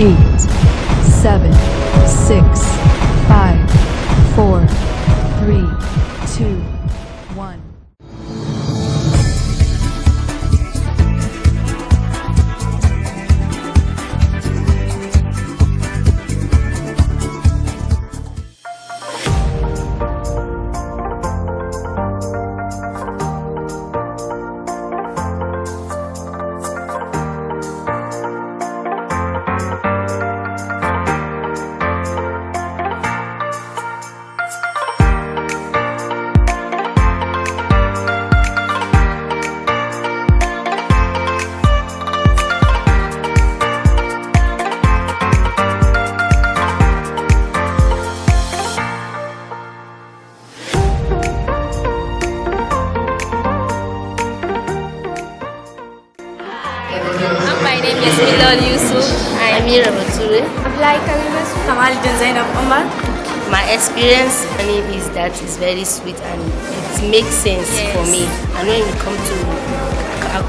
8, 7, 6, 5, 4, 3, 2, 1. My name is Milad Yusuf. I'm Mira Bature. My experience is that it's very sweet and it makes sense for me. And when we come to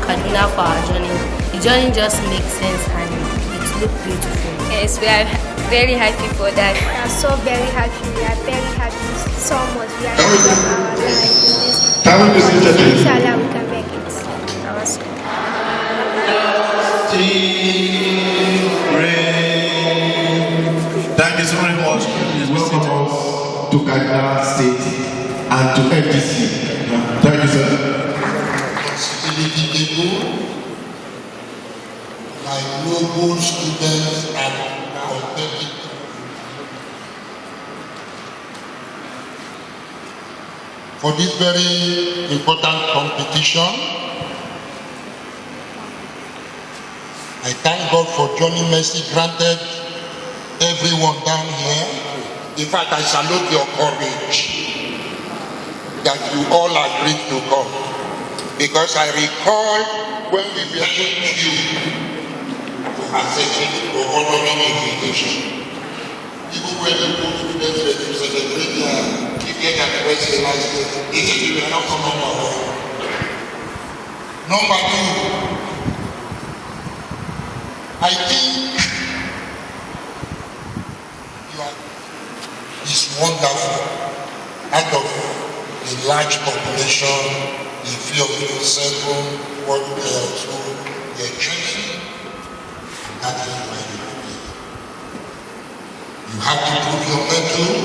Kaduna for our journey, the journey just makes sense and it looks beautiful. Yes, we are very happy for that. We are so very happy. We are very happy so much. We are happy our life. Inshallah, we can make it. Our school. Thank you so very much. Welcome us to Kaduna State and to FDC. Thank you, sir. My noble students and competitive. For this very important competition, I thank God for Johnny Mercy granted everyone down here. In fact, I salute your courage that you all agreed to come. Because I recall when we were going to you to accept for honoring invitation. Even when you go to the to celebrate their giving anniversary last year, they said you were not coming over. Number two, I think it's wonderful. Out of the large population, the few of you settle what they are told they are choosing. That is why you do it. You have to prove your mettle.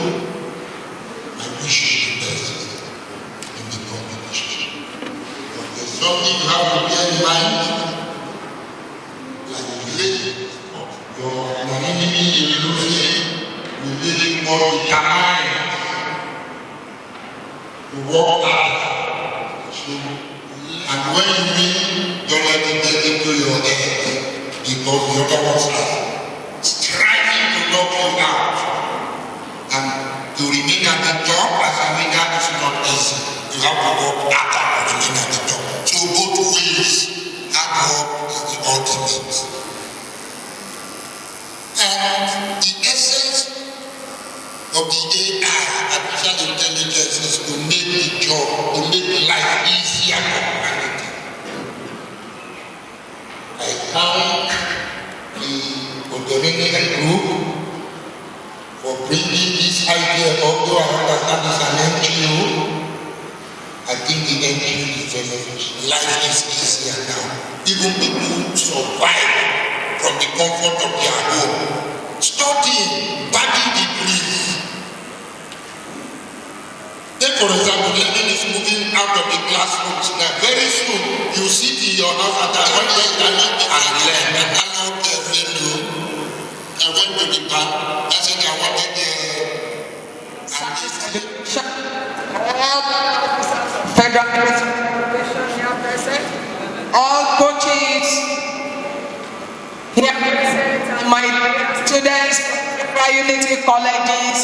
I wish you the best in the competition. But there's something you have to bear in mind. Your enemy is losing, you really more determined to work hard. And when you win, don't let it get into your head because the other ones are striving to knock you out. And to remain at the top as a winner is not easy. You have to work harder to remain at the top. So both ways, hard work is the ultimate. And the essence of the AI, artificial intelligence, is to make the job, to make life easier for humanity. I thank the Odorinian group for bringing this idea, although I understand it's an NGO. I think the NGO is just life is easier now. Even people survive from the comfort of their home. Studying, bagging degrees. Take for example, learning is moving out of the classrooms. Now very soon, you sit in your house at a hundred and learn. And I know video. I went to the bank. I said I wanted all coaches here present, my students, Unity colleges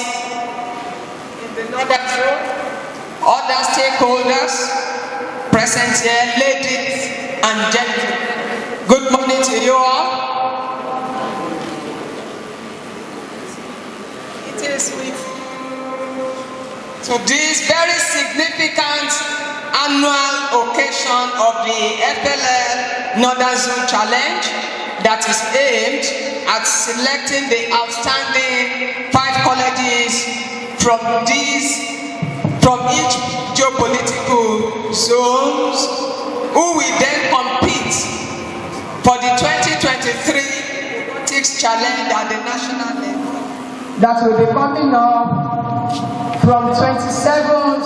in the northern zone, other stakeholders present here, ladies and gentlemen. Good morning to you all. It is sweet. To this very significant annual occasion of the FLL Northern Zone Challenge that is aimed at selecting the outstanding 5 colleges from each geopolitical zones, who will then compete for the 2023 Robotics Challenge at the national level. That will be coming up from 27th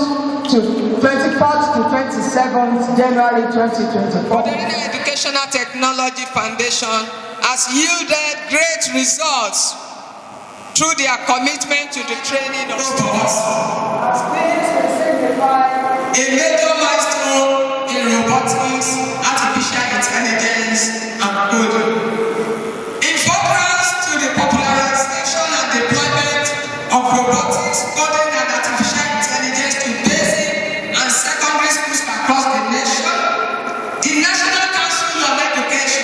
to 24th to 27th January 2024. The Educational Technology Foundation has yielded great results through their commitment to the training of students. This will signify a major milestone in robotics, artificial intelligence, and coding. In furtherance to the popularization and deployment of robotics, coding, and artificial intelligence to basic and secondary schools across the nation, the National Council of Education,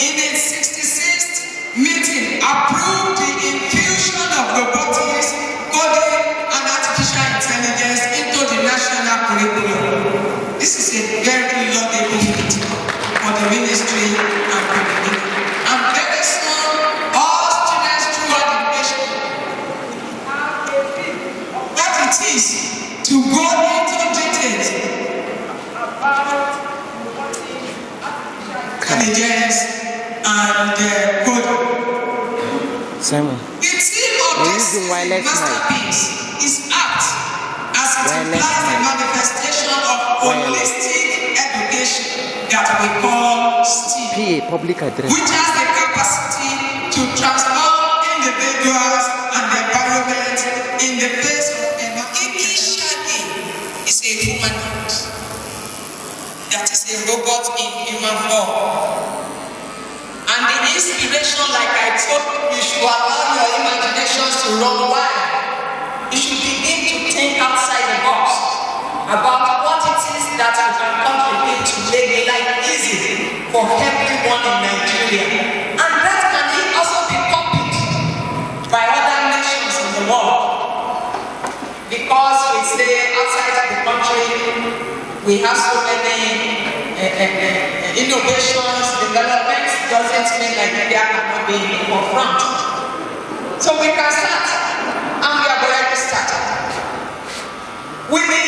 in its 66th meeting, approved the infusion of robotics, coding, and artificial intelligence into the national curriculum. This is a very laudable feat for the ministry and community. And very soon, all students throughout the nation have a feel of what it is to go into details about robotics, artificial intelligence, and coding. Simon. The theme of this masterpiece is apt as it implies the manifestation of holistic education that we call STEAM, public address, which has the capacity to transform individuals and the environment in the face of initially is a human hand that is a robot in human form. And the inspiration, like I told you, should allow your imaginations to run wild. You should begin to think outside the box about what it is that you can contribute to make life easy for everyone in Nigeria. And that can also be copied by other nations in the world. Because we say outside the country, we have so many innovations, developments. Doesn't mean Nigeria cannot be in the forefront. So we can start, and we have already started. With the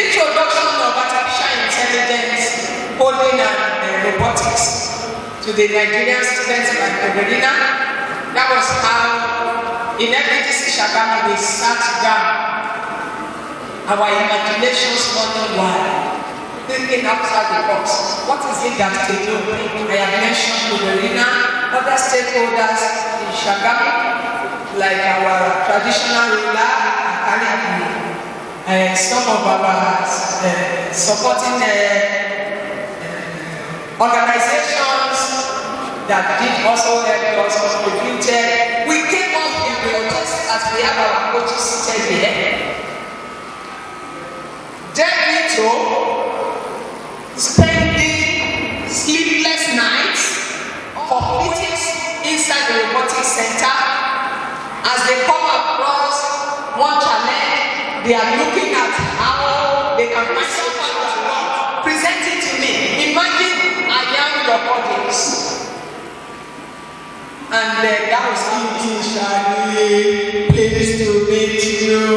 introduction of artificial intelligence, coding, and robotics to the Nigerian students like Carolina, that was how in FDC Shagam we sat down. Our imaginations running wild. Thinking outside the box. What is it that they do? I have mentioned Uberina, other stakeholders in Shagam, like our traditional ruler, and some of our supporting organizations that did also help us contributed. We came up in the just as we have our coaches seated here. Spending sleepless nights for meetings inside the robotics center. As they come across one challenge, they are looking at how they can find something to work. Present it to me. Imagine I am your audience. And that was initially pleased to meet you.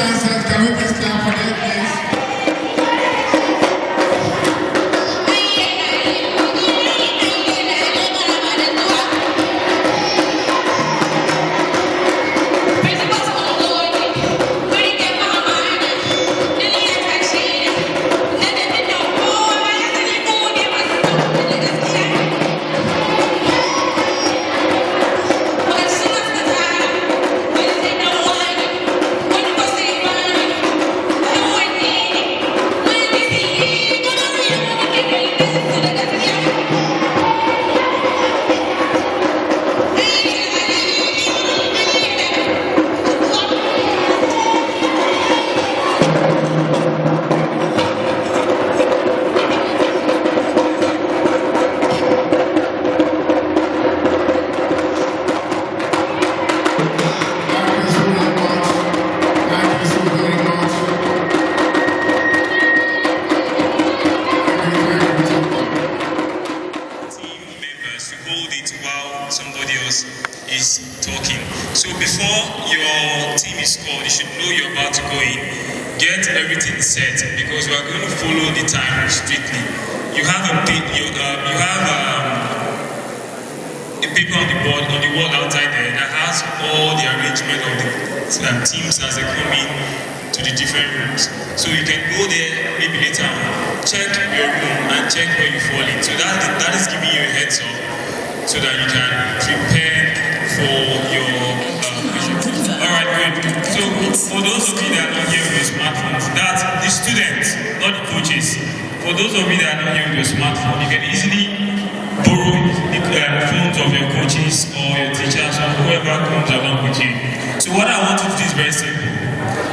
dancers, can we please clap for them, please? somebody else is talking. So before your team is called, you should know you're about to go in. Get everything set because we are going to follow the time strictly. You have a paper on the board, on the wall outside there that has all the arrangement of the teams as they come in to the different rooms. So you can go there maybe later on, check your room and check where you fall in. So that is giving you a heads up so that you can prepare for your Alright, good. So for those of you that are not here with your smartphones, that's the students, not the coaches. For those of you that are not here with your smartphone, you can easily borrow the phones of your coaches or your teachers or whoever comes along with you. So what I want to do is very simple.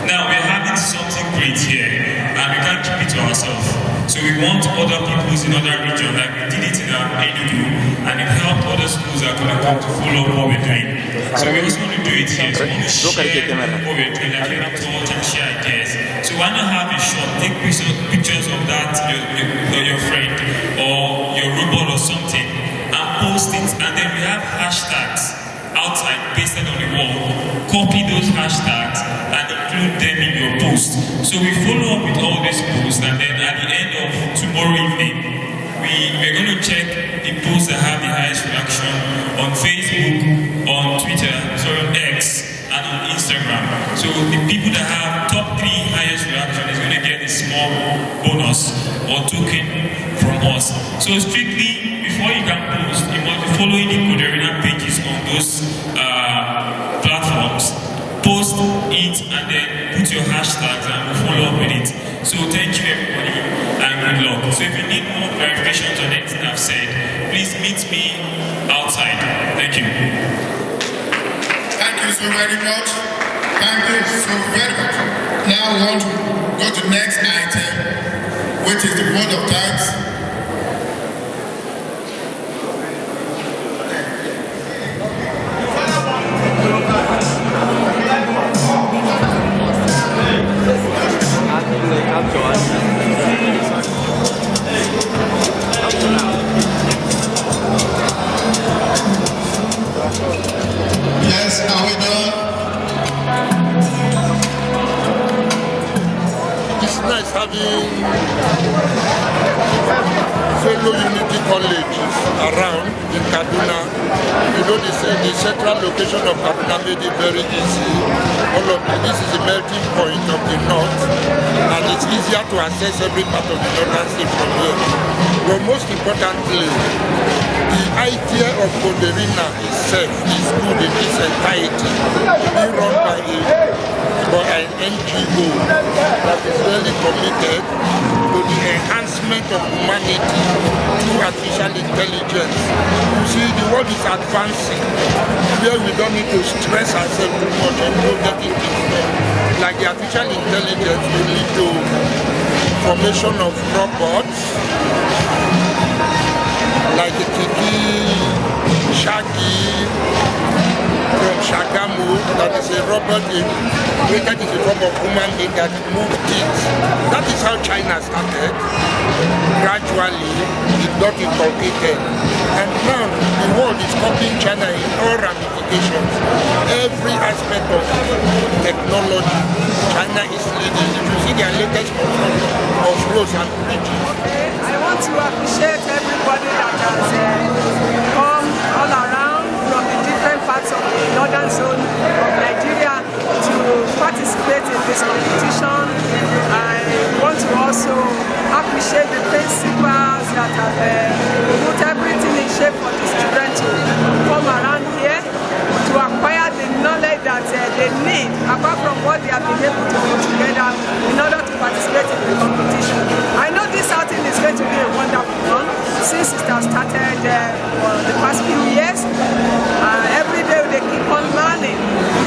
Now we're having something great here and we can't keep it to ourselves. So we want other people in other regions, like we did it in Enugu, and it helped other schools that are going to come to follow what we're doing. So we also want to do it here. So we want to share what we're doing, like any thoughts and share ideas. So why not have a shot, take pictures of that, your friend or your robot or something, and post it, and then we have hashtags outside pasted on the wall. Copy those hashtags and include them in your post. So we follow up with all these posts, and then at the end of tomorrow evening, we're going to check the posts that have the highest reaction on Facebook, on Twitter, on X, and on Instagram. So the people that have top 3 highest reaction is going to get a small bonus or token from us. So strictly, before you can post, you must be following the Coderina pages on those platforms. Post it and then put your hashtags and we'll follow up with it. So thank you everybody and good luck. So if you need more clarifications on anything I've said, please meet me outside. Thank you. Thank you so very much. Thank you so very much. Now we want to go to the next item, which is the word of thanks. Yes, are we done? It's nice having fellow Unity colleges around in Kaduna. You know, the central location of Kaduna made it very easy. This is the melting point of the north, and it's easier to access every part of the northern state from here. But most importantly, the idea of Coderina itself is good in its entirety, being run by an NGO that is really committed to the enhancement of humanity through artificial intelligence. You see, the world is advancing, where we don't need to stress ourselves too much and go getting things done. Like the artificial intelligence will lead to formation of robots, like the Kiki, Shaggy from Shagamu, that is a robot created in the form of human being that moves things. That is how China started. Gradually, it got inculcated. And now the world is copying China in all ramifications. Every aspect of technology, China Okay, I want to appreciate everybody that has come all around from the different parts of the northern zone of Nigeria to participate in this competition. I want to also appreciate the principals that have put everything in shape for the students to come around here to acquire the knowledge that they need, apart from what they have been able to put together in order to participate in the competition. I know this outing is going to be a wonderful one since it has started for the past few years. Every day they keep on learning,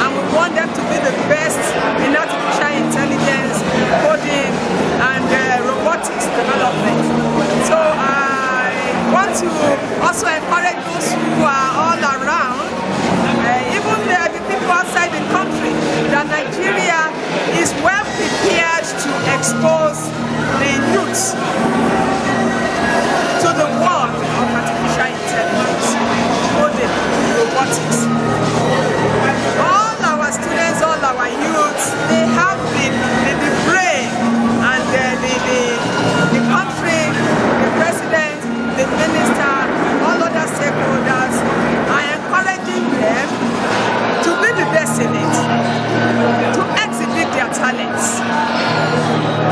and we want them to be the best in artificial intelligence, coding, and robotics development. So I want to also encourage those who are all around, even the people outside the country, that Nigeria is well prepared to expose the youths to the world of artificial intelligence, coding, robotics. All our students, all our youths, they have the brain and the country, the president, the minister, all other stakeholders are encouraging them to be the best in it, to exhibit their talents,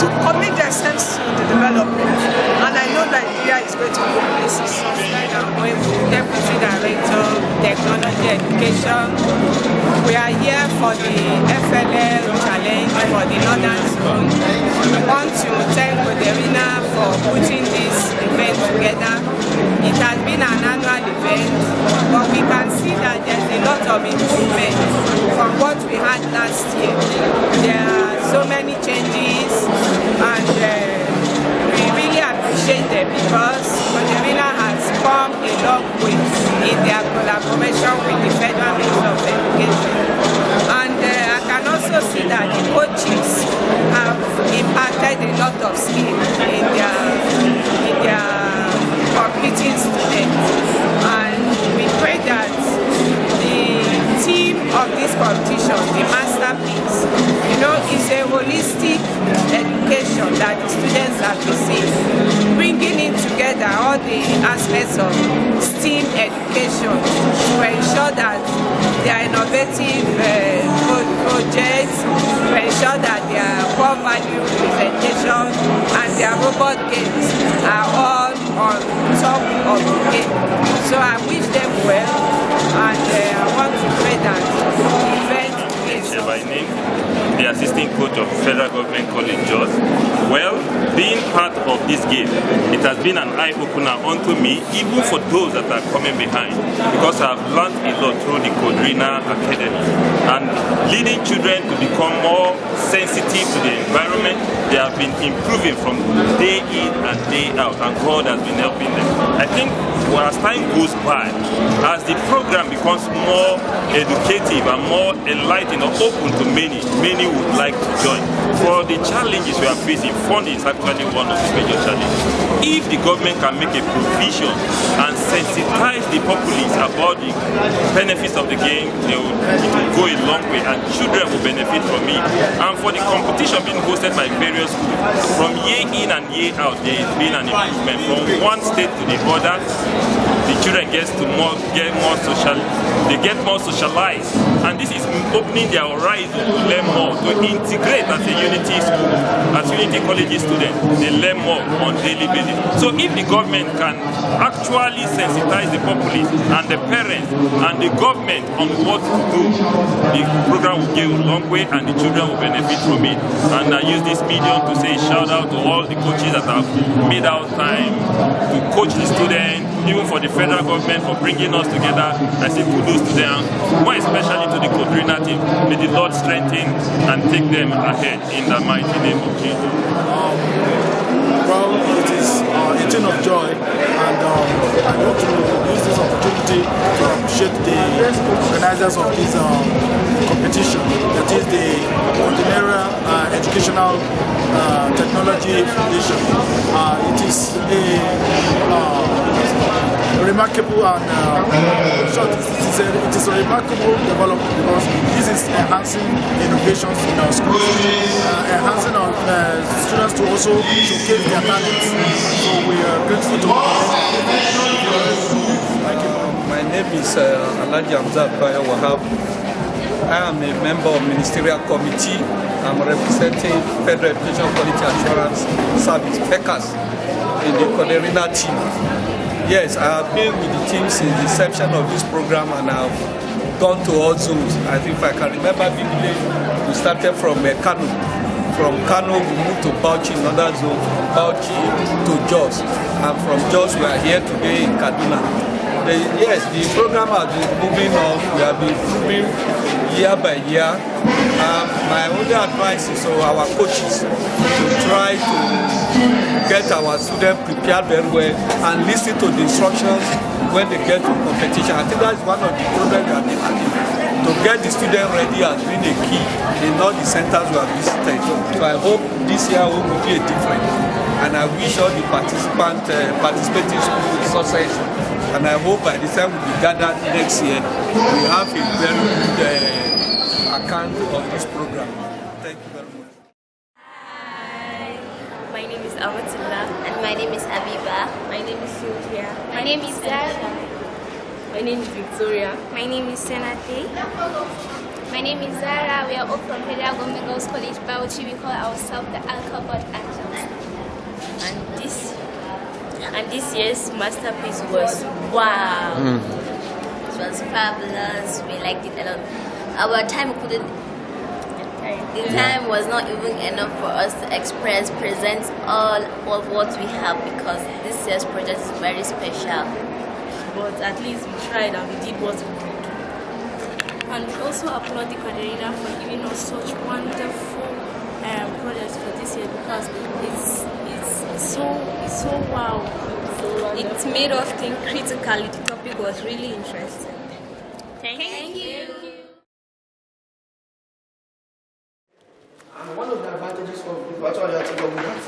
to commit themselves to the development. And I know Nigeria is going to go places. Deputy Director, Technology Education. We are here for the FLL Challenge for the Northern Zone. We want to thank Coderina for putting this event together. It has been an annual event, but we can see that there's a lot of improvement from what we had last year. There are so many changes, and we really appreciate them because Coderina has come a long way in their collaboration with the Federal Ministry of Education. And I can also see that the coaches have impacted a lot of skill in their competing students. And we pray that the theme of this competition, the masterpiece, is a holistic education that the students have received, bringing in together all the aspects of STEAM education to ensure that their innovative projects, to ensure that their core value presentation and their robot games are all on top of the game. So I wish them well, and I want to pray that the event is by name, the assistant coach of Federal Government College Jos. Well, being part of this game, it has been an eye-opener unto me, even for those that are coming behind, because I've learned a lot through the Coderina Academy. And leading children to become more sensitive to the environment, they have been improving from day in and day out, and God has been helping them. I think as time goes by, as the program becomes more educative and more enlightening or open to many would like to join. For the challenges we are facing, funding is actually one of the major challenges. If the government can make a provision and sensitize the populace about the benefits of the game, it will go a long way, and children will benefit from it. And for the competition being hosted by various schools, from year in and year out, there has been an improvement. From one state to the other, the children get more socialized, and this is opening their horizon to learn more, to integrate as a unity school, as unity college students. They learn more on daily basis. So if the government can actually sensitize the populace and the parents and the government on what to do, the program will go a long way and the children will benefit from it. And I use this medium to say shout out to all the coaches that have made out time to coach the students, even for the federal government for bringing us together. I say kudos to them, more especially to the Coderina team. May the Lord strengthen and take them ahead in the mighty name of Jesus. Well, it is a thing of joy, and I want to use this opportunity to appreciate the organizers of this competition, that is the Coderina Educational Technology Foundation. It is a remarkable and it is a remarkable development because this is enhancing innovations in our schools, enhancing our students to also showcase their talents. So we are grateful to Thank you. My name is Alhaji Hamzat Bayo Wahab. I am a member of Ministerial Committee. I'm representing Federal Education Quality Assurance Service, FECAS, in the Coderina team. Yes, I have been with the team since the inception of this program and I've gone to all zones. I think if I can remember vividly, we started from Kano. From Kano, we moved to Bauchi, another zone, from Bauchi to Jos. And from Jos, we are here today in Kaduna. Yes, the program has been moving on. We have been improving year by year. My only advice is to our coaches to try to get our students prepared very well and listen to the instructions when they get to competition. I think that's one of the problems we have been having. To get the student ready has been a key in all the centers we have visited. So I hope this year will be a different. And I wish all the participating schools success. And I hope by the time we gather next year, we have a very good account of this program. Thank you very much. Hi, my name is Amatullah. And my name is Abiba. My name is Sylvia. My name is Zara. My name is Victoria. My name is Senate. My name is Zara. We are all from Federal Government Girls College, Bauchi. We call ourselves the Alcohol Angels. And this year's masterpiece was wow. It was fabulous. We liked it a lot. Our time couldn't. The time was not even enough for us to present all of what we have because this year's project is very special. But at least we tried and we did what we could. And we also applaud the Coderina for giving us such wonderful projects for this year because it's so wow. It made us think critically. The topic was really interesting. Thank you. And one of the advantages of the virtual reality government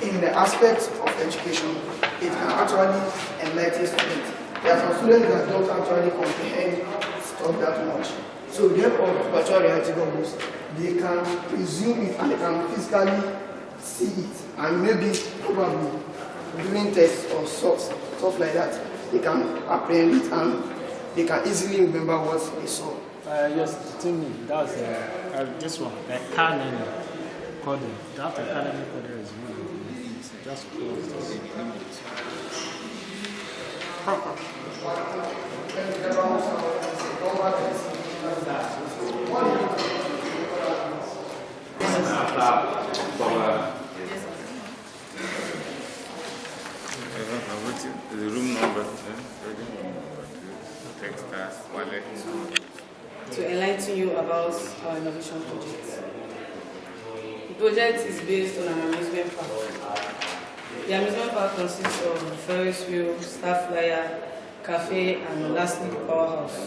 in the aspect of education, it can actually enlighten students. There are some students that don't actually comprehend stuff that much. So with the help of virtual reality goggles, they can resume it and they can physically see it. And maybe, probably, doing tests or stuff like that, they can apprehend it and they can easily remember what they saw. Yes, the thing that's this one, the Canon coding. That academic coding is one of the things. Just close this. The room number, text pass, wallet. To enlighten you about our innovation project. The project is based on an amusement park. The amusement park consists of Ferris wheel, star flyer, cafe, and lastly the powerhouse.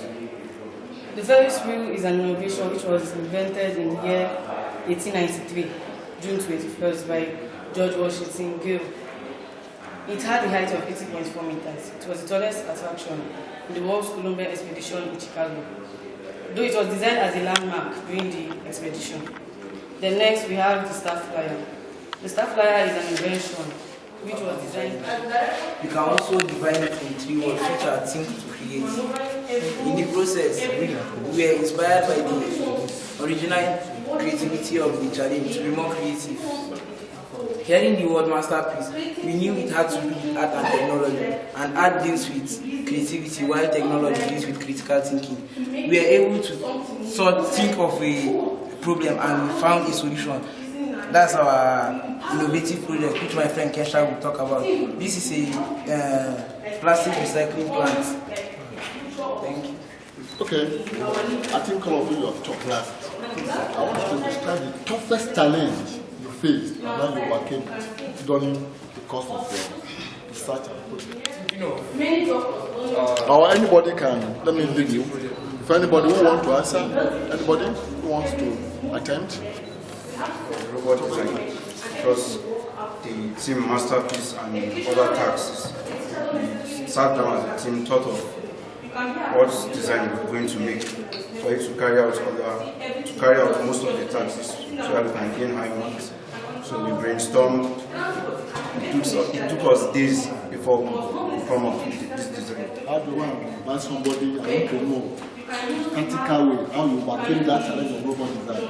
The Ferris wheel is an innovation which was invented in the year 1893, June 21st, by George Washington Gill. It had a height of 80.4 meters. It was the tallest attraction in the World's Columbia expedition in Chicago, though it was designed as a landmark during the expedition. Then next we have the star flyer. The star flyer is an invention which was designed. You can also divide it in 3 words which are think to create. In the process, we were inspired by the original creativity of the challenge to be more creative. Hearing the word masterpiece, we knew it had to do with art and technology, and art deals with creativity while technology deals with critical thinking. We were able to think of a problem and we found a solution. That's our innovative project, which my friend Kesha will talk about. This is a plastic recycling plant. Thank you. Okay, I think all of you have talked last. I want you to describe the toughest challenge you faced and then you overcame it during the course of your research and project. Or anybody can, let me leave you. If anybody who wants to answer, anybody who wants to attempt. robot design across the team masterpiece and other tasks. We sat down as a team, thought of what design we're going to make for it to carry out most of the tasks so that we can gain high marks. So we brainstormed. It took us days before we come up with this design. How do you want to buy somebody and want to know practical way how you overcame that challenge of robot design?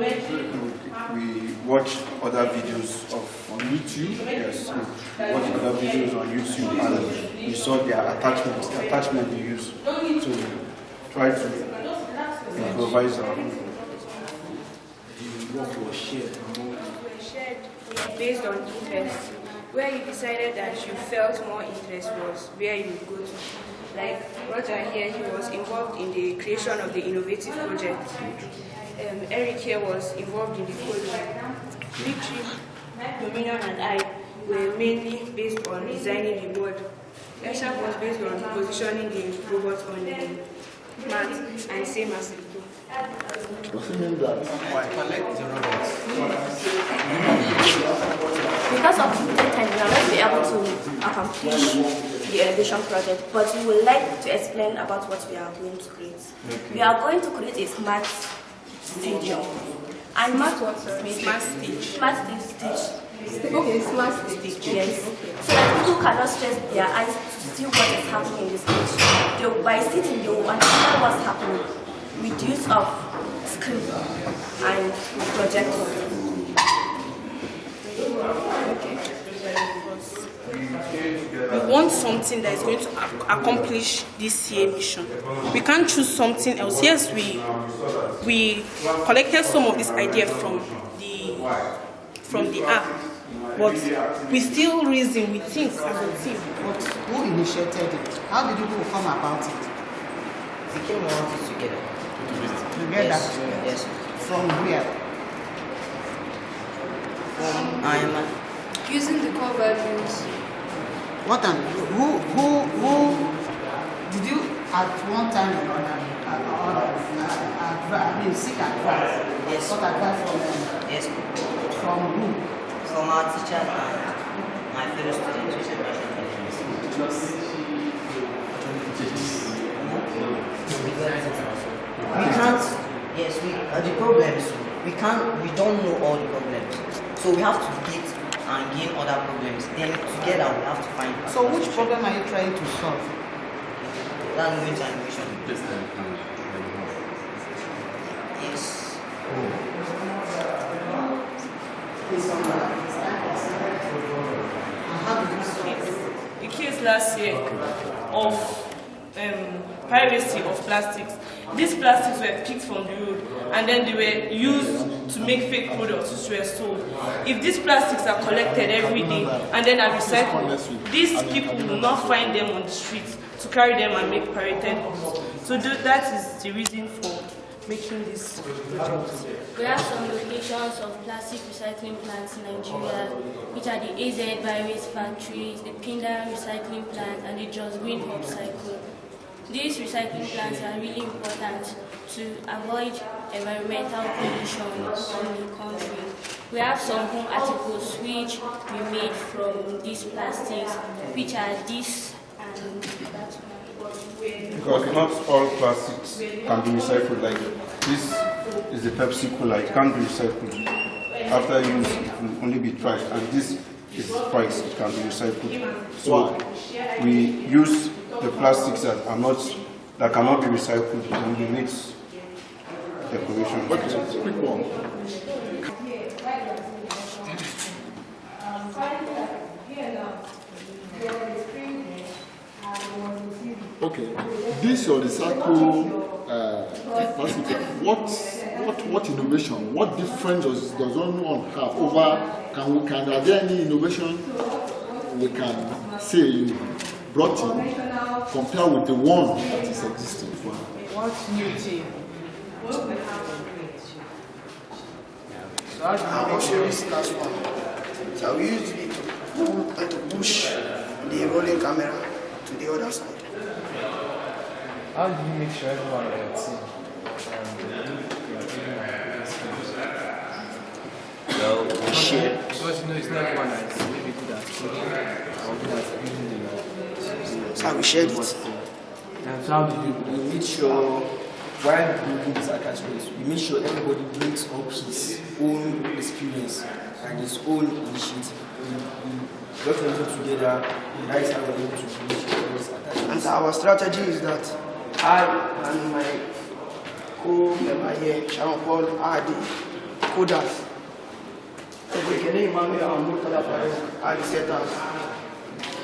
We watch other videos on YouTube. Yes, we watch other videos on YouTube and we saw their attachment they use. So we try to improvise our own. The work was shared based on interest. Where you decided that you felt more interest was where you would go to. Like Roger here, he was involved in the creation of the innovative project. Eric here was involved in the coding. Victory, Dominion and I were mainly based on designing the board. Eshap was based on positioning the robot on the mat, and same as the two. Does it mean that collect the robots? Because of the time, we are not be able to accomplish the elevation project, but we would like to explain about what we are going to create. Okay. We are going to create a smart stadium. And Smart what, sir? Smart stage. Smart stage. Okay, smart stage. Yes. So that people cannot stress their eyes to see what is happening in the stage. By sitting, they will understand what's happening. With use of screen and projector. We want something that is going to accomplish this year mission. We can't choose something else. Yes, we collected some of this idea from the app, but we still reason, we think as a team. But who initiated it? How did you people come about it? We came all together. Together? Yes. From where? From IMA. Using the core values. What and who did you at one time or another seek advice? Yes. What advice from them? Yes. From who? From our teachers and my fellow students. We can't. Yes, the problems. We don't know all the problems. So we have to get and gain other problems. Then together we have to find. So which problem are you trying to solve? That's going to animation. Yes. The case last year of piracy of plastics. These plastics were picked from the road and then they were used to make fake products which were sold. If these plastics are collected every day and then are recycled, these people will not find them on the streets to carry them and make pirated goods. So that is the reason for making this project. We have some locations of plastic recycling plants in Nigeria, which are the AZ Biowaste factories, the Pinda recycling plant, and the Just Green Hub cycle. These recycling plants are really important to avoid environmental pollution in the country. We have some home articles which we made from these plastics, which are this and that one. Because not all plastics can be recycled. Like this is the Pepsi Cola, it can't be recycled. After use, it will only be trashed, and this is price, it can be recycled. So we use the plastics that cannot be recycled, and we mix decoration. Okay, quick one. Okay, this your recycle capacity. What innovation? What difference does one have over? Are there any innovation we can say you brought in compared with the one that is existing? What's new team? So I'll show you this last one. So we use it to push the rolling camera to the other side. How do you make sure everyone on your team shared. Because you know it's not everyone that's maybe good at coding or good at using the So we shared it. And so how do you make sure while building these attachments, we make sure everybody brings up his own experience and his own initiative. We work everything together, and that is how we're able to finish these attachments. And our strategy is that I and my co-member here, Sharon Paul, are the coders. Emmanuel and Murtala Farouk are the setters.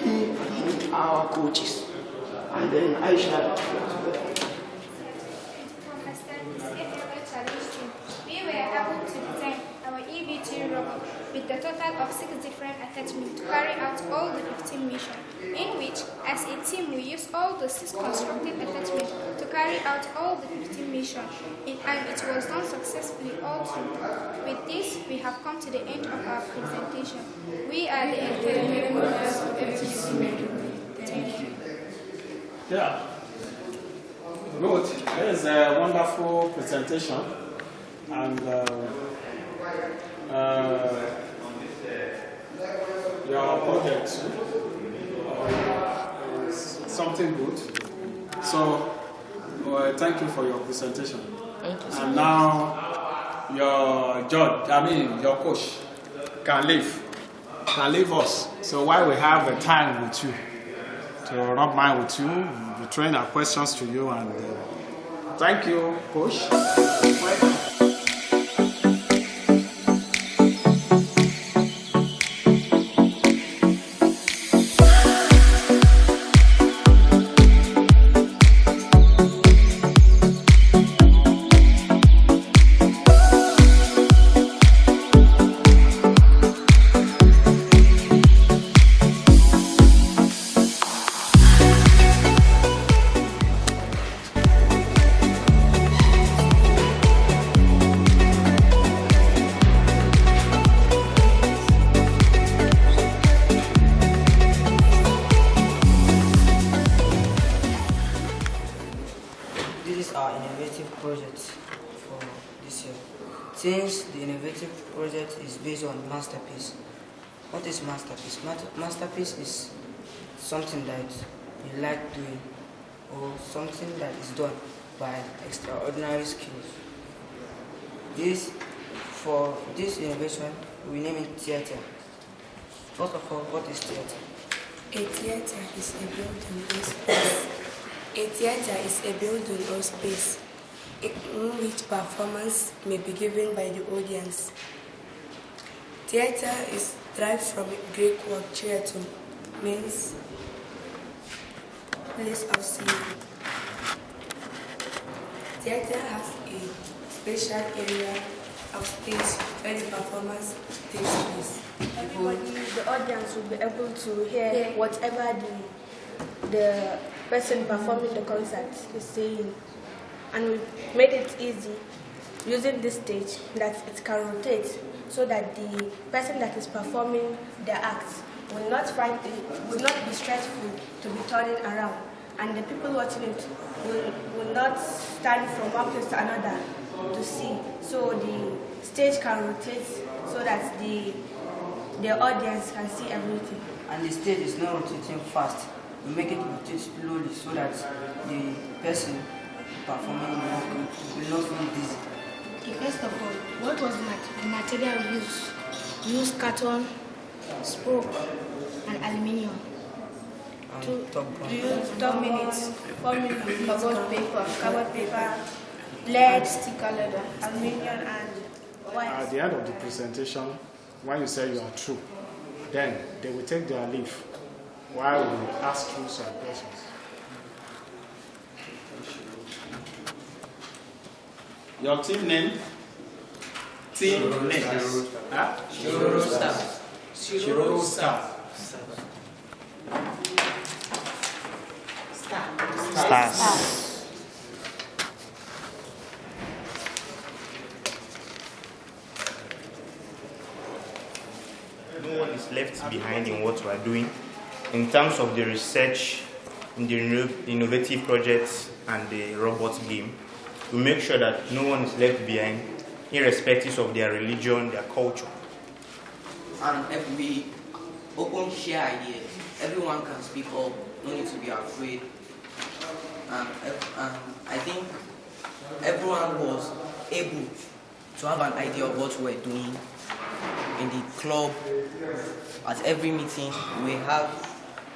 He and he are our coaches. And then Aisha. We were able to design our EVT robot with the total of 6 different attachments to carry out all the 15 missions, in which, as a team, we used all the 6 constructed attachments to carry out all the 15 missions, and it was done successfully all through. With this, we have come to the end of our presentation. We are the academic members of FGC. Thank you. Yeah. Good. That is a wonderful presentation. And your project is something good. So thank you for your presentation. Thank you. And now your your coach can leave us. So while we have a time with you to rub mind with you, we train our questions to you, and thank you, coach. Since the innovative project is based on masterpiece, what is masterpiece? Masterpiece is something that you like doing or something that is done by extraordinary skills. For this innovation, we name it theater. First of all, what is theater? A theater is a building or space. A theater is a building or space in which performance may be given by the audience. Theater is derived from Greek word theater, means place of seeing. Theater has a special area of stage where the performance takes place. The audience will be able to hear whatever the person performing the concert is saying. And we made it easy using this stage that it can rotate so that the person that is performing the act will not be stressful to be turning around, and the people watching it will not stand from one place to another to see. So the stage can rotate so that the audience can see everything. And the stage is not rotating fast. We make it rotate slowly so that the person performing will not feel dizzy. Okay, first of all, what was the material used? We used carton, spoke, and aluminium. We used 4 minutes, cardboard paper, lead, sticker leather, aluminium, and wire. At the end of the presentation, when you say you are through, then they will take their leave while we ask you some questions. Your team name? Team name? Shiroro Staff. Shiroro Staff. Stars. No one is left behind in what we are doing. In terms of the research, in the innovative projects and the robot game, we make sure that no one is left behind, irrespective of their religion, their culture. and if we open share ideas, everyone can speak up, no need to be afraid. And I think everyone was able to have an idea of what we're doing in the club. At every meeting, we have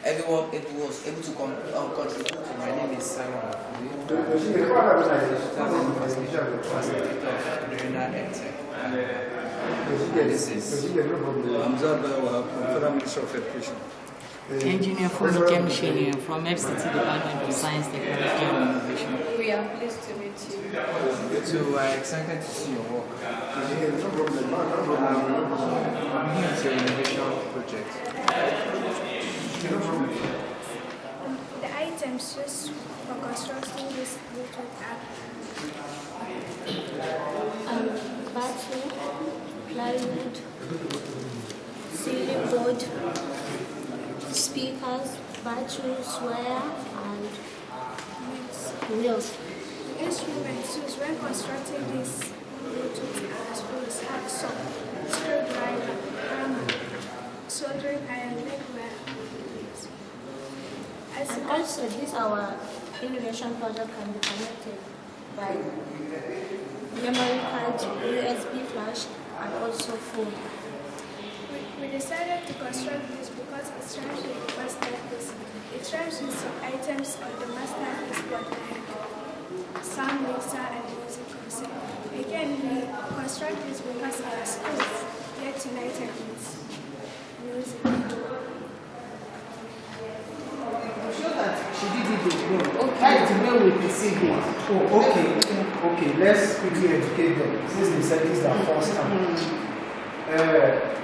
everyone was able to contribute. My name is Simon. This is Federal Ministry of Education. Engineer Fulkem Shania from FCT Department of Science, Technology and Innovation. We are pleased to meet you. So we're excited to see your work. I'm here with your innovation project. The items used for constructing this Bluetooth app. Battery, plywood, ceiling board, speakers, batteries, wire, and wheels. The instruments used when constructing this Bluetooth app is hacksaw, screwdriver, hammer, soldering iron, leg wire. And also, this our innovation project can be connected by memory card, USB flash, and also phone. We decided to construct this because it rhymes with the masterpiece. It rhymes with some items on the masterpiece board like sound mixer and music console. Again, we construct this because our schools get united with music. I'm sure that she did it alone. Okay. The way we perceive it. Oh, okay. Let's quickly educate them. Since they said this is their first time.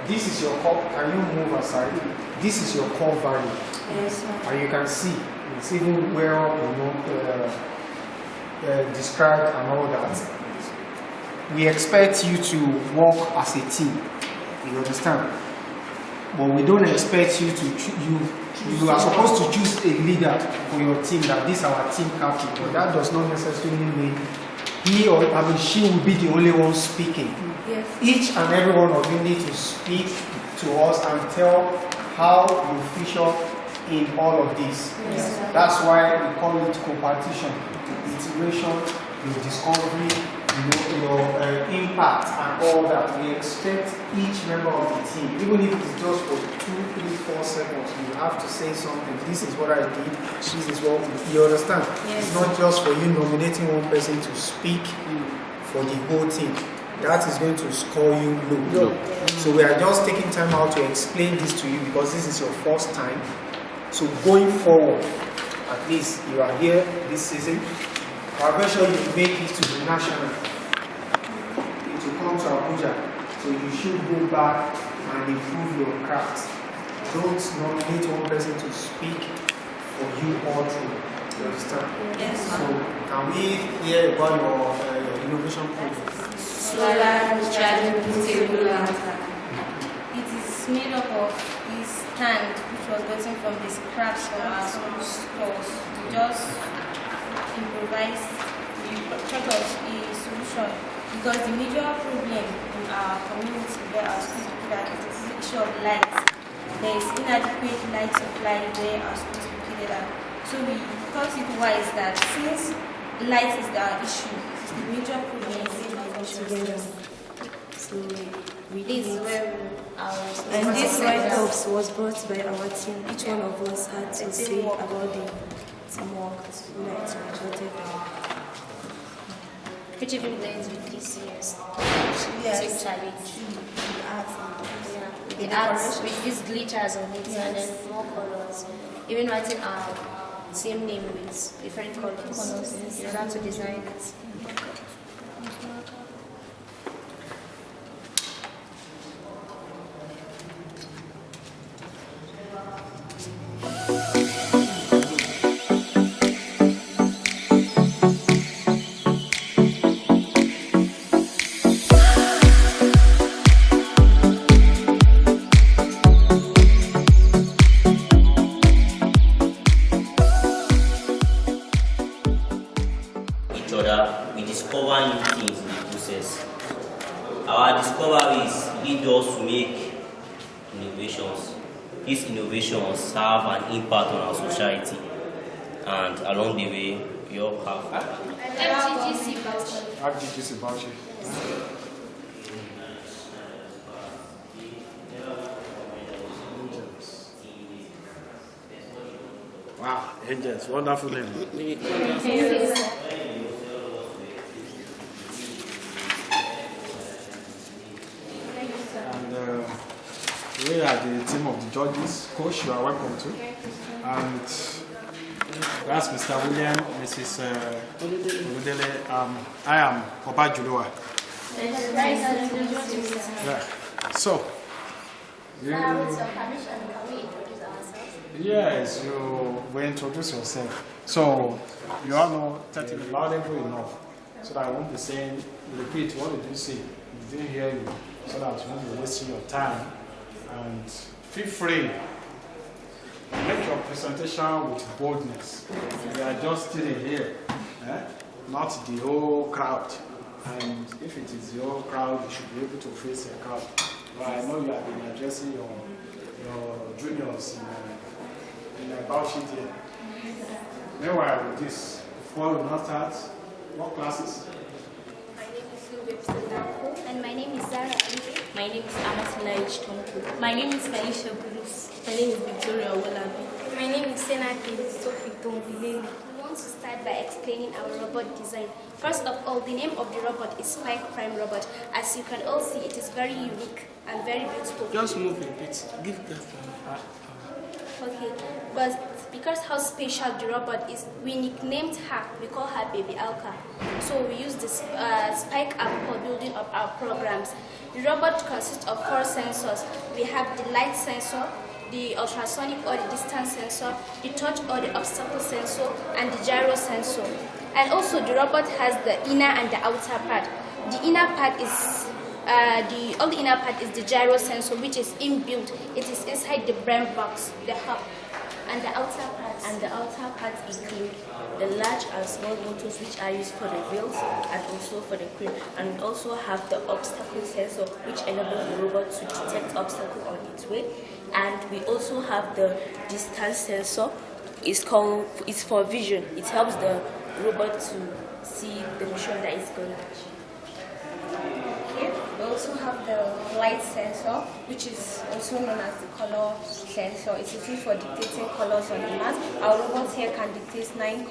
This is your core. Can you move aside? This is your core value. Yes, sir. And you can see it's even well, described and all that. We expect you to work as a team. You understand? But we don't expect you to you are supposed to choose a leader for your team, that this is our team captain. But that does not necessarily mean he or she will be the only one speaking. Yes. Each and every one of you need to speak to us and tell how you feature in all of this. Yes. That's why we call it competition, iteration, your discovery, your impact and all that. We expect each member of the team, even if it's just for 2, 3, 4 seconds, you have to say something. This is what I did, this is what you understand. Yes. It's not just for you nominating one person to speak for the whole team. That is going to score you low. So we are just taking time out to explain this to you because this is your first time. So going forward, at least you are here this season, I'm very sure you make it to the national, to come to Abuja. So you should go back and improve your craft. Don't nominate one person to speak for you all through. You understand? Yes. So can we hear about your innovation project? Solar rechargeable lantern. It is made up of this stand which was gotten from the scraps from our school stores. We just improvise, we thought of a solution because the major problem in our community where our schools are located is the issue of light. There is inadequate light supply where our schools are located at. So we thought it wise that since light is our issue, it's the major problem in Together. So we did this where and this write-ups was brought by our team. Each one of us had to say about the teamwork that resulted. which even blends with this year's Yes. challenge. The arts with these glitters on it and then more colors. Even writing our team name with different colors in order to design it. We discover new things in the process. Our discoveries lead us to make innovations. These innovations have an impact on our society, and along the way, we all have FGGC Bauchi. Wow, Angels, wonderful name. And we are the team of the judges. Coach, you are welcome too. And that's Mr. William, Mrs. Oludele. I am Oba Julua. Yeah. So, yes, you will introduce yourself. So, you all know 30 minutes, loud and enough. So that I won't be saying, repeat, what did you say? We didn't hear you. So that you won't be wasting your time. And feel free. Make your presentation with boldness. We are just sitting here, not the whole crowd. And if it is the whole crowd, you should be able to face the crowd. But I know you have been addressing your juniors in Bauchi here. Meanwhile, with this, before we not start, what classes? And my name is Zara Ali. My name is Amatila Tonku. My name is Felicia Gurus. My name is Victoria Wolabi. My name is Senati Sophie Tombileli. We want to start by explaining our robot design. First of all, the name of the robot is Spike Prime Robot. As you can all see, it is very unique and very beautiful. Just move a bit. Give that. Okay, but because how special the robot is, we nicknamed her, we call her Baby Alka. So we use this Spike app for building up our programs. The robot consists of 4 sensors. We have the light sensor, the ultrasonic or the distance sensor, the touch or the obstacle sensor, and the gyro sensor. And also the robot has the inner and the outer part. The inner part is the inner part is the gyro sensor, which is inbuilt. It is inside the brain box, the hub. And the outer parts include the large and small motors, which are used for the wheels and also for the crane. And we also have the obstacle sensor, which enables the robot to detect obstacles on its way. And we also have the distance sensor. It's for vision. It helps the robot to see the mission that it's going to achieve. Okay. We also have the light sensor, which is also known as the color sensor. It is used for dictating colors on the mat. Our robot here can dictate 8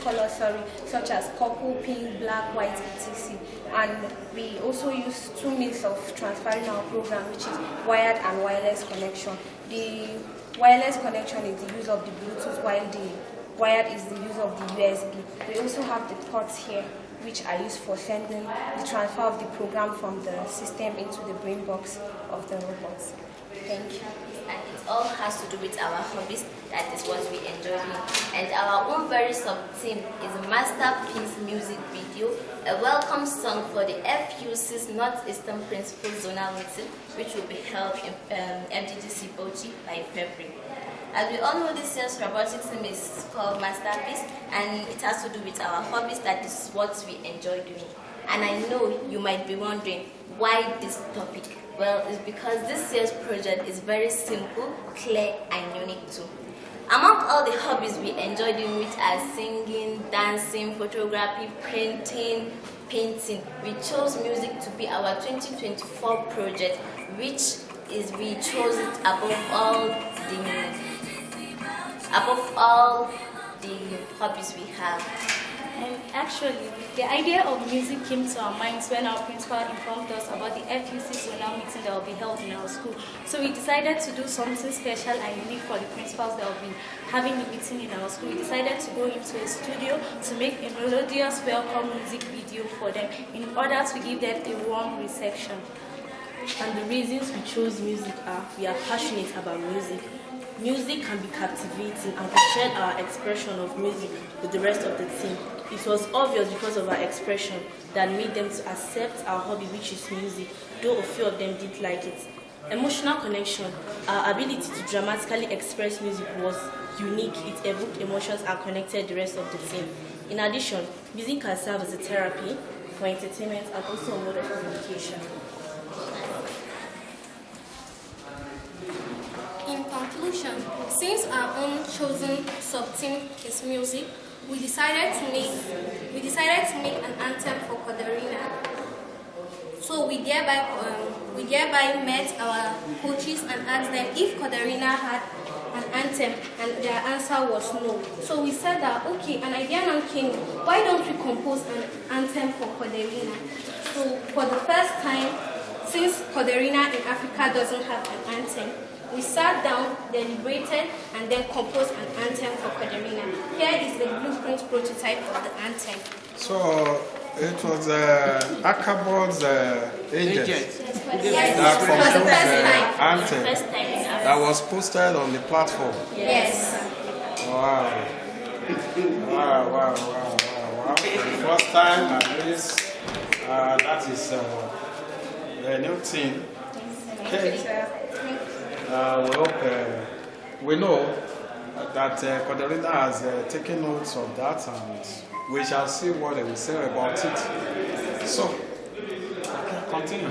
colors, such as purple, pink, black, white, etc. And we also use 2 means of transferring our program, which is wired and wireless connection. The wireless connection is the use of the Bluetooth, while the wired is the use of the USB. We also have the ports here, which are used for sending the transfer of the program from the system into the brain box of the robots. Thank you. And it all has to do with our hobbies. That is what we enjoy doing. And our own very sub-team is a masterpiece music video, a welcome song for the FUC's Northeastern Principal Zonal Meeting, which will be held in MDGC Bauchi by February. As we all know, this year's robotics team is called Masterpiece, and it has to do with our hobbies. That is what we enjoy doing. And I know you might be wondering, why this topic? Well, it's because this year's project is very simple, clear, and unique too. Among all the hobbies we enjoy doing, which are singing, dancing, photography, printing, painting, we chose music to be our 2024 project, which is we chose it above all the hobbies we have. And actually, the idea of music came to our minds when our principal informed us about the FUC zonal meeting that will be held in our school. So we decided to do something special and unique for the principals that will be having the meeting in our school. We decided to go into a studio to make a melodious welcome music video for them in order to give them a warm reception. And the reasons we chose music are, we are passionate about music. Music can be captivating, and we shared our expression of music with the rest of the team. It was obvious because of our expression that made them to accept our hobby, which is music, though a few of them did like it. Emotional connection, our ability to dramatically express music was unique. It evoked emotions and connected the rest of the team. In addition, music can serve as a therapy for entertainment and also a mode of communication. since our own chosen sub-team is music, we decided to make an anthem for Quadrina. So we thereby met our coaches and asked them if Quadrina had an anthem, and their answer was no. So we said that, okay, an idea now came, why don't we compose an anthem for Quadrina? So for the first time, since Quadrina in Africa doesn't have an anthem, we sat down, deliberated, and then composed an anthem for Quadrina. Here is the blueprint prototype of the anthem. So it was Akabod's agent Yes, for the first time. Anthem that was posted on the platform. Yes. Wow. For the first time, at least, that is a new thing. Okay. We hope, we know that Quadrina has taken notes of that, and we shall see what they will say about it. So, continue.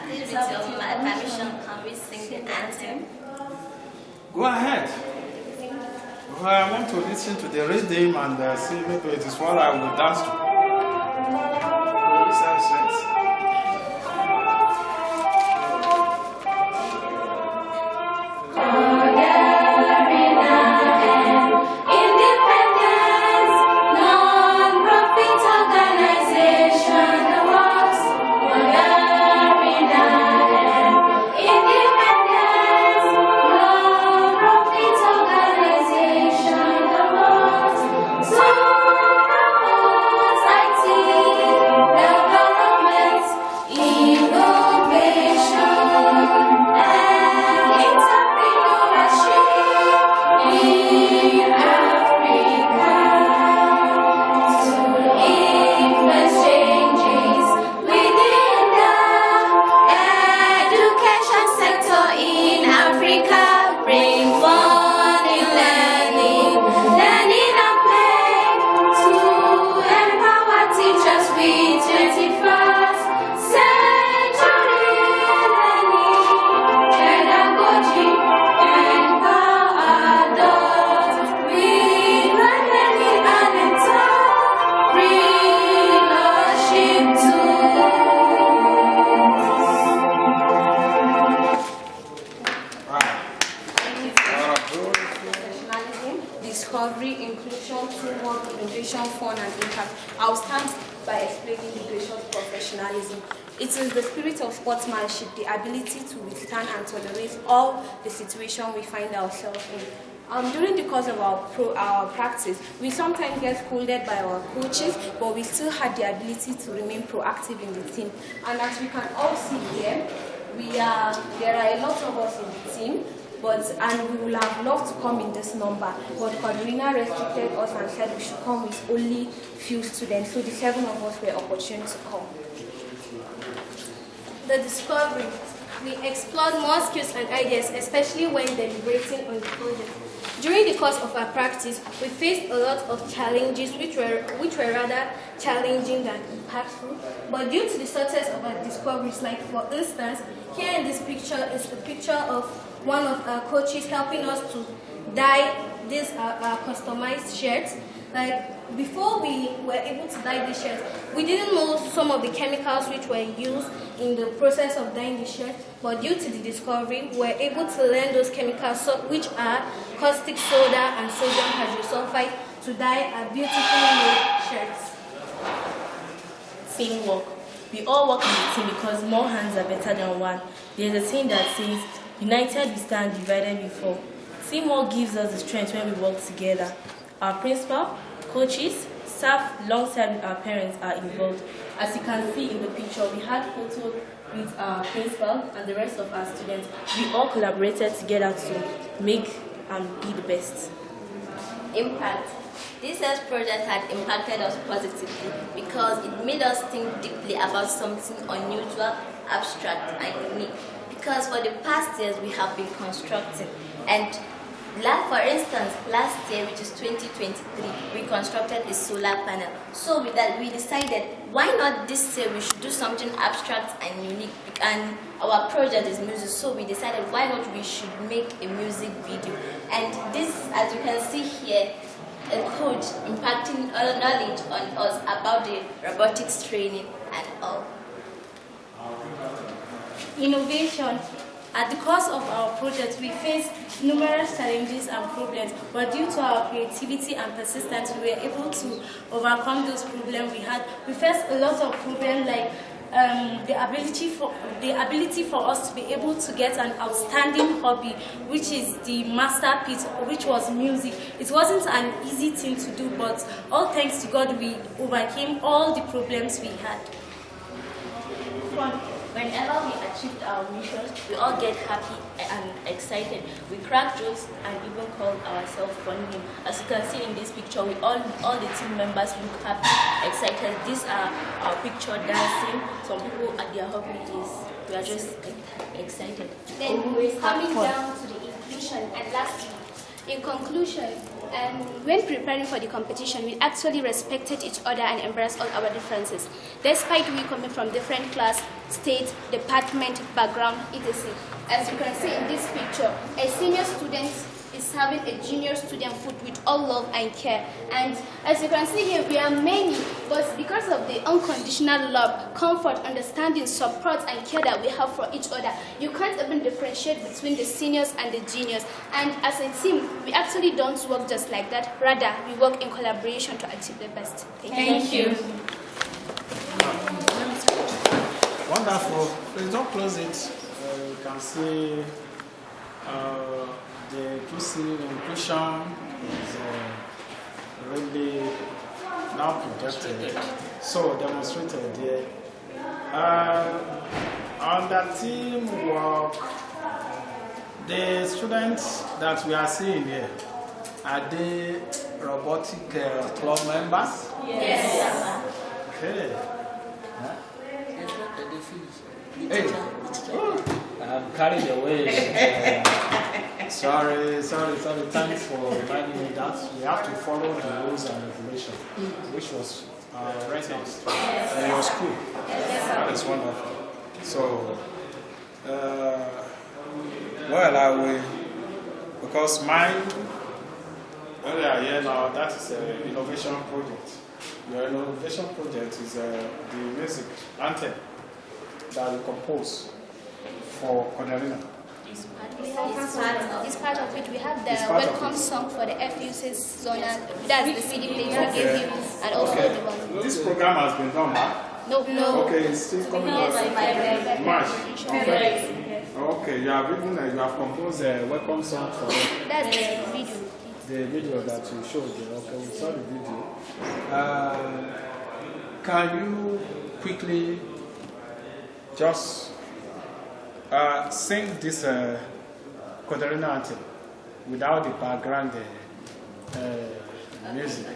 Please, with your permission, can we sing the anthem? Go ahead. I want to listen to the rhythm and see maybe it is what I will dance to. Discovery, inclusion, teamwork, innovation, fun, and impact. I'll start by explaining the gracious professionalism. It is the spirit of sportsmanship, the ability to withstand and tolerate all the situations we find ourselves in. During the course of our practice, we sometimes get scolded by our coaches, but we still had the ability to remain proactive in the team. And as we can all see here, there are a lot of us in the team. And we would have loved to come in this number, but Quadrina restricted us and said we should come with only few students, so the 7 of us were opportune to come. The discovery. We explored more skills and ideas, especially when deliberating on the project. During the course of our practice, we faced a lot of challenges which were rather challenging than impactful, but due to the success of our discoveries, like for instance, here in this picture is a picture of one of our coaches helping us to dye these customized shirts. Like before we were able to dye these shirts, we didn't know some of the chemicals which were used in the process of dyeing the shirt, but due to the discovery, we were able to learn those chemicals which are caustic soda and sodium hydrosulfide to dye our beautifully made shirts. Teamwork. We all work in a team because more hands are better than one. There's a saying that says, united we stand, divided we fall. Teamwork gives us the strength when we work together. Our principal, coaches, staff, alongside with our parents are involved. As you can see in the picture, we had photos with our principal and the rest of our students. We all collaborated together to make and be the best. Impact. This health project had impacted us positively because it made us think deeply about something unusual, abstract, and unique. Because for the past years we have been constructing, and For instance, last year, which is 2023, we constructed a solar panel. So with that, we decided, why not this year we should do something abstract and unique, and our project is music, so we decided why not we should make a music video. And this, as you can see here, a coach impacting knowledge on us about the robotics training and all. Innovation. At the course of our project, we faced numerous challenges and problems, but due to our creativity and persistence, we were able to overcome those problems we had. We faced a lot of problems like the ability for us to be able to get an outstanding hobby, which is the masterpiece, which was music. It wasn't an easy thing to do, but all thanks to God, we overcame all the problems we had. Whenever we achieved our mission, we all get happy and excited. We crack jokes and even call ourselves funny names. As you can see in this picture, we all the team members look happy, excited. These are our picture dancing. Some people at their hobby is we are just excited. Then coming down to the inclusion, and lastly, in conclusion, when preparing for the competition, we actually respected each other and embraced all our differences. Despite we coming from different class, state, department, background, etc. As you can see in this picture, a senior student is having a junior student food with all love and care. And as you can see here, we are many, but because of the unconditional love, comfort, understanding, support, and care that we have for each other, you can't even differentiate between the seniors and the juniors. And as a team, we actually don't work just like that. Rather, we work in collaboration to achieve the best. Thank you. Wonderful. Please don't close it. You can see the inclusion is really now projected, so demonstrated here. On the teamwork, the students that we are seeing here, are they robotic club members? Yes. Okay. Hey, I'm carried away. Sorry. Thanks for reminding me that we have to follow the rules and regulations, which was referenced in your school. That is wonderful. So, well, I will, because mine, earlier here now, that is an innovation project. Your innovation project is the music anthem that we compose for Cornerina. It's part of which we have the welcome song for the FUC's zonal. That's the CD player we gave you, and also the one. This program has been done, huh? No. Okay, it's still coming out. March. Okay, you have composed a welcome song for them. That's the video. The video that you showed. Okay, we saw the video. Can you quickly just sing this Quadrina anthem without the background music?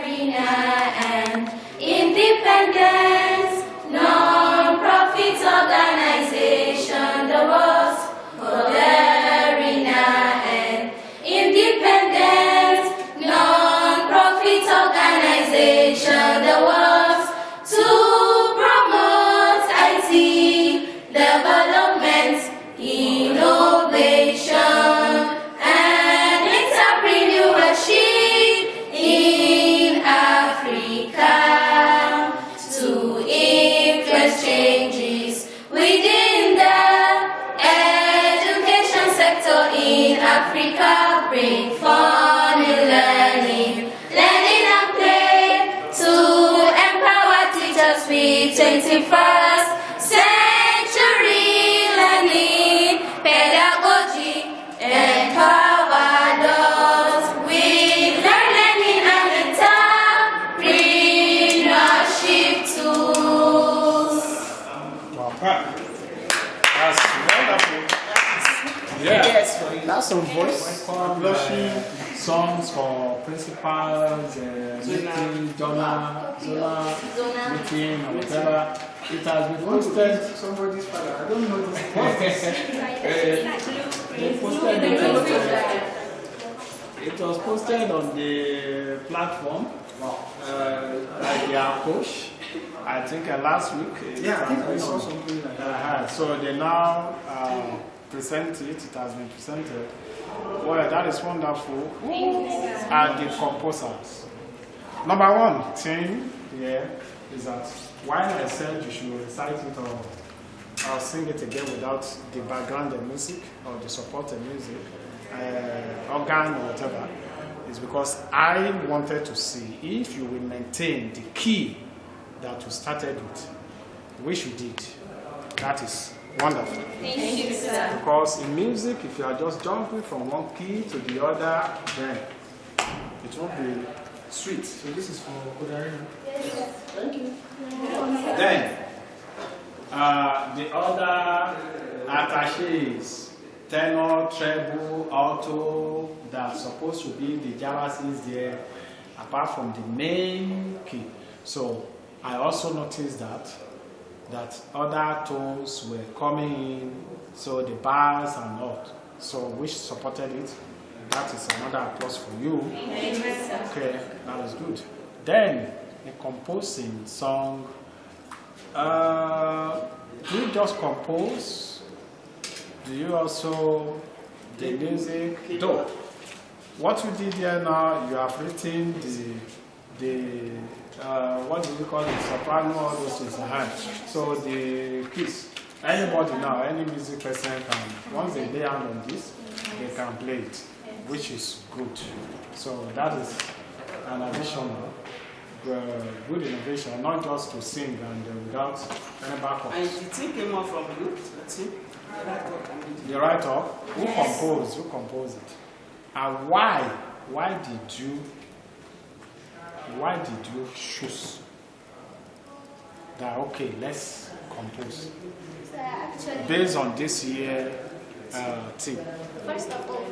And independence, non-profit organization, the world's Quadrina and independence, non-profit organization, the world's to promote IT development, innovation, and entrepreneurship in Africa, to influence changes within the education sector in Africa, bring fun in learning and play, to empower teachers with 21st century learning, pedagogy, empower those with learning and entrepreneurship tools. That's wonderful. Yeah. Yes, that's some voice. Blushing songs for principals, meeting, zona, meeting, or whatever. It has been posted. Somebody's father. I don't know this. They posted it. It was posted on the platform by their coach, I think last week. Yeah, I think we saw something like that. So they now present it, it has been presented. Well, that is wonderful. Who are the composers? Number one thing here is that while I said you should recite it or sing it again without the background and music or the supporting music, organ or whatever, is because I wanted to see if you will maintain the key that you started with, which you did. That is wonderful. Thank you, sir. Because in music, if you are just jumping from one key to the other, then it won't be sweet. So this is for Kodarina. Yes. Thank you. Then, the other attaches, tenor, treble, alto, that's supposed to be the jalousies there, apart from the main key. So I also noticed that other tones were coming in, so the bars and all, so which supported it. That is another applause for you. Okay, that was good. Then the composing song. Do you just compose? Do you also the music? Though, what you did here now, you have written the what do you call it? Soprano, all those things in hand. So the keys. Anybody now, any music person can, once they lay hand on this, they can play it, which is good. So that is an additional good innovation, not just to sing and without any backup. And the thing came out from you, let's see. The write-up, who composed it? And why did you choose that, okay, let's compose? So actually, based on this year thing. First of all,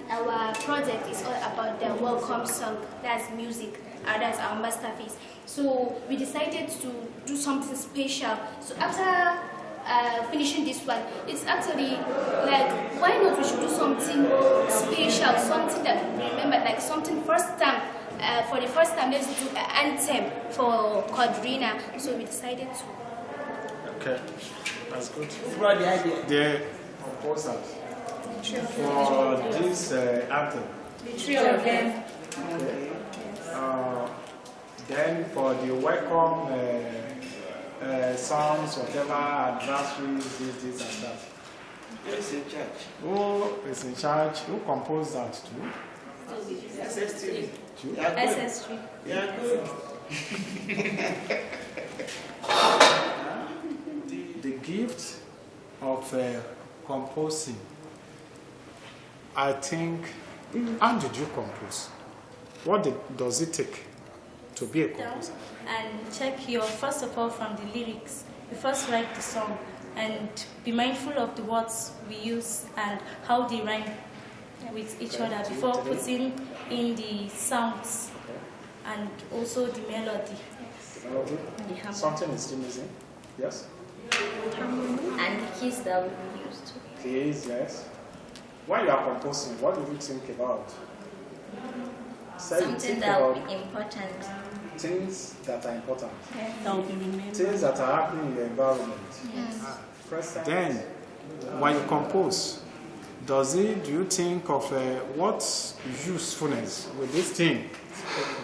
our project is all about the welcome song, that's music, that's our masterpiece. So we decided to do something special. So after finishing this one, it's actually like, why not we should do something special, something that we remember, like something first time, for the first time, let's do an anthem for Quadrina. So we decided to. Okay, that's good. Who brought the idea? The composers for this anthem. The three of them. Okay. Then for the welcome songs, whatever, adversaries, this and that. Who is in charge? Who is in charge? Who composed that too? SS3. SS3. Yeah, good. The gift of composing, I think, how did you compose? What does it take to be a composer? And check your, first of all, from the lyrics. You first write the song and be mindful of the words we use and how they rhyme with each other before putting in the sounds and also the melody. Something is still missing. Yes? And the keys that we used. Keys, yes. When you are composing, what do you think about? Something that will be important. Things that are important. Yes. Things that are happening in the environment. Yes. Then, when you compose, do you think of what usefulness will this thing,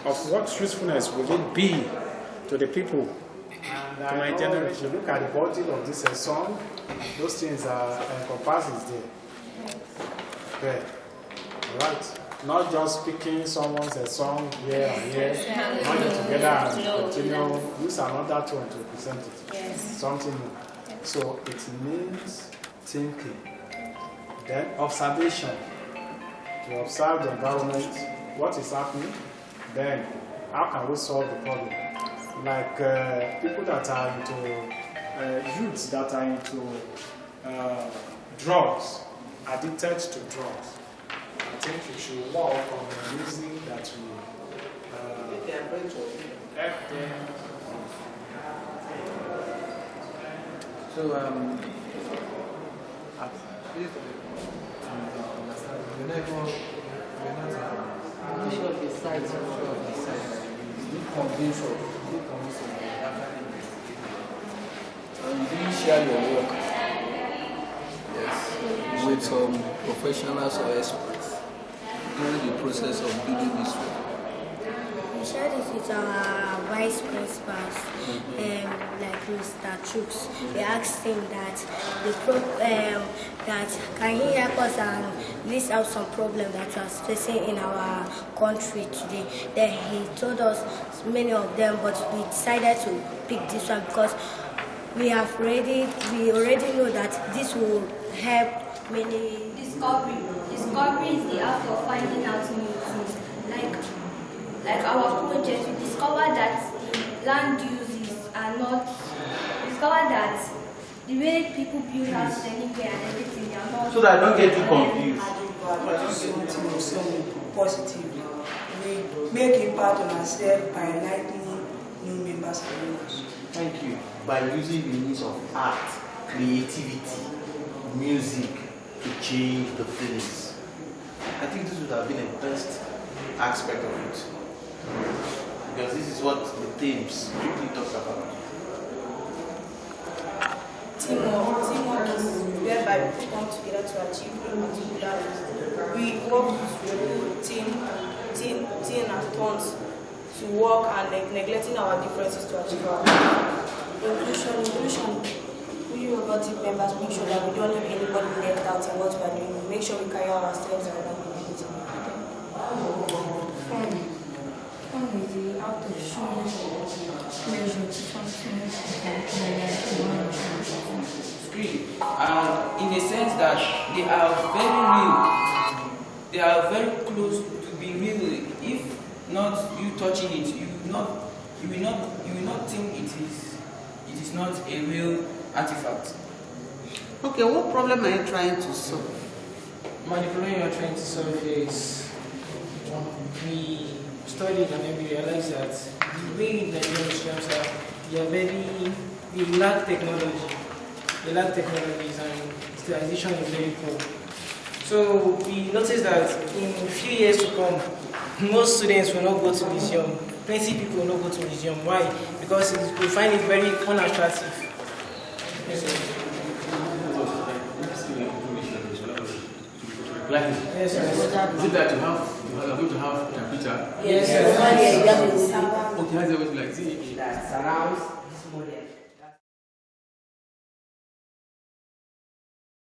of what usefulness will it be to the people? To my generation, if you look at the body of this song, those things are encompassed there. Okay. Right. Not just picking someone's song here and here, not together and continue. Use another tone to present it. Something new. So it means thinking. Then observation. To observe the environment, what is happening, then how can we solve the problem? Like people that are into, youths that are into drugs, addicted to drugs. I think you should work on the music that will help them. So, at least, whenever Show of the site, show of the site. Convince of. And do you share your work? Yes. With some professionals or experts during the process of building this work? We shared it with our vice principals, like Mr. Troops. We asked him that that can he help us and list out some problems that are facing in our country today. Then he told us many of them, but we decided to pick this one because we already know that this will help many. Discovery is the act of finding out new things. Like our project, we discovered that the land uses are not. Discovered that the way people build houses anywhere and everything, they are not. So that I don't get too confused. Something positively. We make impact on ourselves by enlightening new members and members. Thank you. By using the means of art, creativity, music to change the feelings. I think this would have been the best aspect of it. Because this is what the themes strictly talk about. Teamwork is whereby we come together to achieve a particular goal. We work with team and turns to work and neglecting our differences to achieve our goal. Inclusion. We robotic members make sure that we don't leave anybody left out in what we are doing. We make sure we carry ourselves around the community. Fun is the out of showing pleasure to something Great. In the sense that they are very real. They are very close to be real. If not you touching it, you will not think it is not a real artifact. Okay, what problem are you trying to solve? The problem you are trying to solve is we studied and then we realized that the way the Nigerians are, they lack technology. They lack technologies and digitalization is very poor. So we noticed that in a few years to come, most students will not go to museum. Plenty people will not go to museum. Why? Because we find it very unattractive. Yes, sir. Is it that you are going to have a computer? Yes, sir. Okay, how's it going to like? See, that surrounds